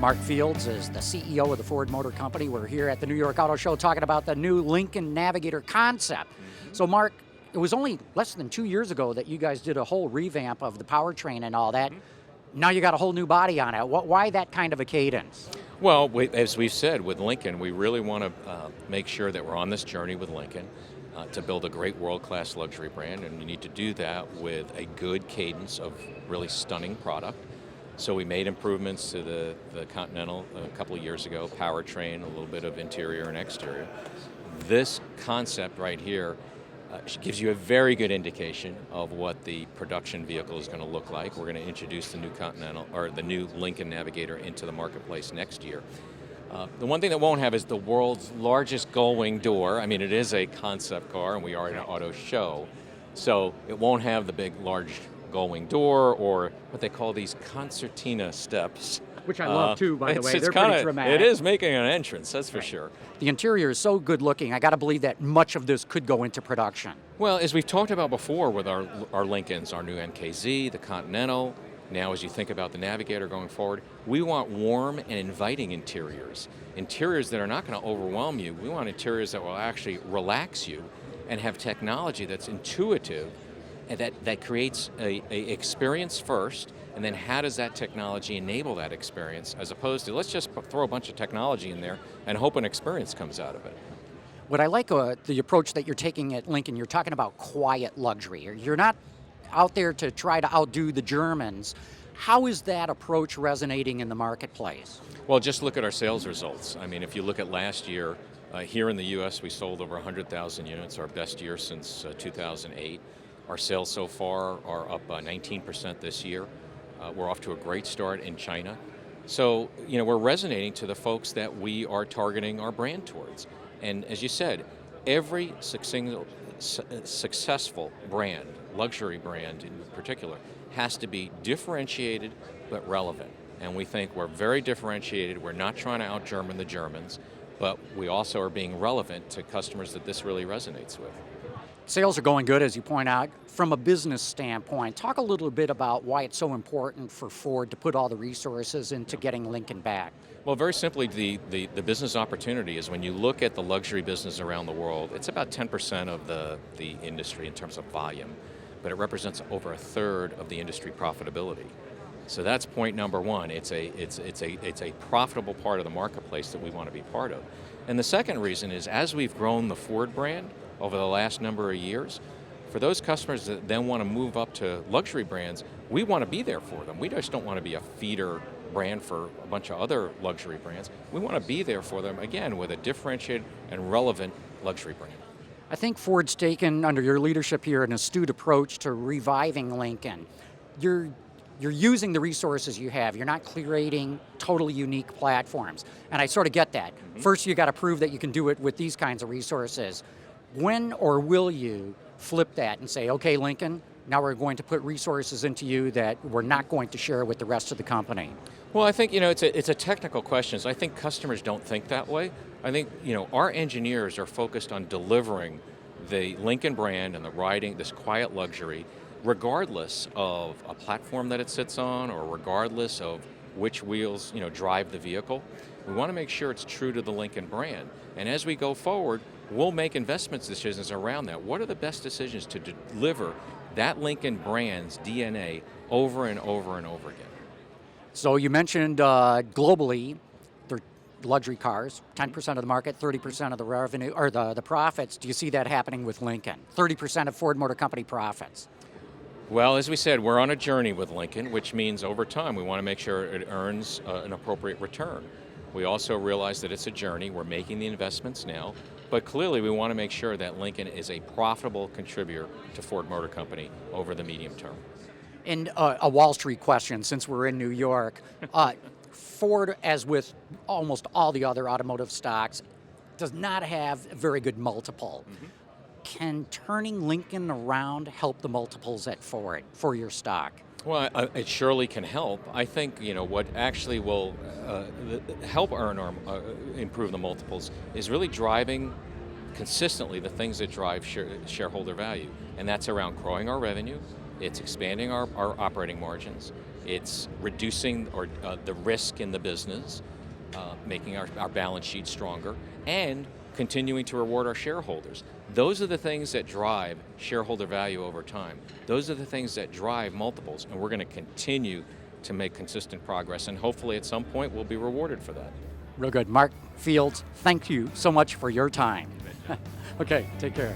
Mark Fields is the CEO of the Ford Motor Company. We're here at the New York Auto Show talking about the new Lincoln Navigator Concept. So Mark, it was only less than 2 years ago that you guys did a whole revamp of the powertrain and all that. Now you got a whole new body on it. Why that kind of a cadence? Well, as we've said with Lincoln, we really want to make sure that we're on this journey with Lincoln to build a great world-class luxury brand, and we need to do that with a good cadence of really stunning product. So we made improvements to the Continental a couple of years ago, powertrain, a little bit of interior and exterior. This concept right here gives you a very good indication of what the production vehicle is going to look like. We're going to introduce the new Continental, or the new Lincoln Navigator, into the marketplace next year. The one thing that won't have is the world's largest gull-wing door. I mean, it is a concept car, and we are in an auto show, so it won't have the big, large gull-wing door or what they call these concertina steps. Which I love too, by the way. They're kinda, pretty dramatic. It is making an entrance, that's for sure. The interior is so good looking. I got to believe that much of this could go into production. Well, as we've talked about before with our Lincolns, our new NKZ, the Continental, now as you think about the Navigator going forward, we want warm and inviting interiors. Interiors that are not going to overwhelm you. We want interiors that will actually relax you and have technology that's intuitive and that creates a experience first, and then how does that technology enable that experience, as opposed to let's just throw a bunch of technology in there and hope an experience comes out of it. What I like the approach that you're taking at Lincoln, you're talking about quiet luxury. You're not out there to try to outdo the Germans. How is that approach resonating in the marketplace? Well, just look at our sales results. I mean, if you look at last year, here in the U.S., we sold over 100,000 units, our best year since 2008. Our sales so far are up 19% this year. We're off to a great start in China. So, we're resonating to the folks that we are targeting our brand towards. And as you said, every successful brand, luxury brand in particular, has to be differentiated but relevant. And we think we're very differentiated. We're not trying to out-German the Germans, but we also are being relevant to customers that this really resonates with. Sales are going good, as you point out. From a business standpoint, talk a little bit about why it's so important for Ford to put all the resources into getting Lincoln back. Well, very simply, the business opportunity is when you look at the luxury business around the world, it's about 10% of the industry in terms of volume, but it represents over a third of the industry profitability. So that's point number one. It's a profitable part of the marketplace that we want to be part of. And the second reason is, as we've grown the Ford brand over the last number of years, for those customers that then want to move up to luxury brands, we want to be there for them. We just don't want to be a feeder brand for a bunch of other luxury brands. We want to be there for them, again, with a differentiated and relevant luxury brand. I think Ford's taken, under your leadership here, an astute approach to reviving Lincoln. You're using the resources you have. You're not creating totally unique platforms. And I sort of get that. First, you got to prove that you can do it with these kinds of resources. When or will you flip that and say, okay, Lincoln, now we're going to put resources into you that we're not going to share with the rest of the company? Well, I think, it's a technical question. So I think customers don't think that way. I think, our engineers are focused on delivering the Lincoln brand and the riding, this quiet luxury, regardless of a platform that it sits on or regardless of which wheels, drive the vehicle. We want to make sure it's true to the Lincoln brand. And as we go forward, we'll make investment decisions around that. What are the best decisions to deliver that Lincoln brand's DNA over and over and over again? So you mentioned globally, they're luxury cars, 10% of the market, 30% of the revenue, or the profits. Do you see that happening with Lincoln? 30% of Ford Motor Company profits. Well, as we said, we're on a journey with Lincoln, which means over time we want to make sure it earns an appropriate return. We also realize that it's a journey. We're making the investments now, but clearly we want to make sure that Lincoln is a profitable contributor to Ford Motor Company over the medium term. And a Wall Street question, since we're in New York. Ford, as with almost all the other automotive stocks, does not have a very good multiple. Can turning Lincoln around help the multiples at Ford for your stock? Well, it surely can help. I think what actually will help earn or improve the multiples is really driving consistently the things that drive shareholder value, and that's around growing our revenue, it's expanding our operating margins, It's reducing the risk in the business, making our balance sheet stronger, and continuing to reward our shareholders. Those are the things that drive shareholder value over time. Those are the things that drive multiples, and we're going to continue to make consistent progress, and hopefully at some point we'll be rewarded for that. Real good. Mark Fields, thank you so much for your time. Okay, take care.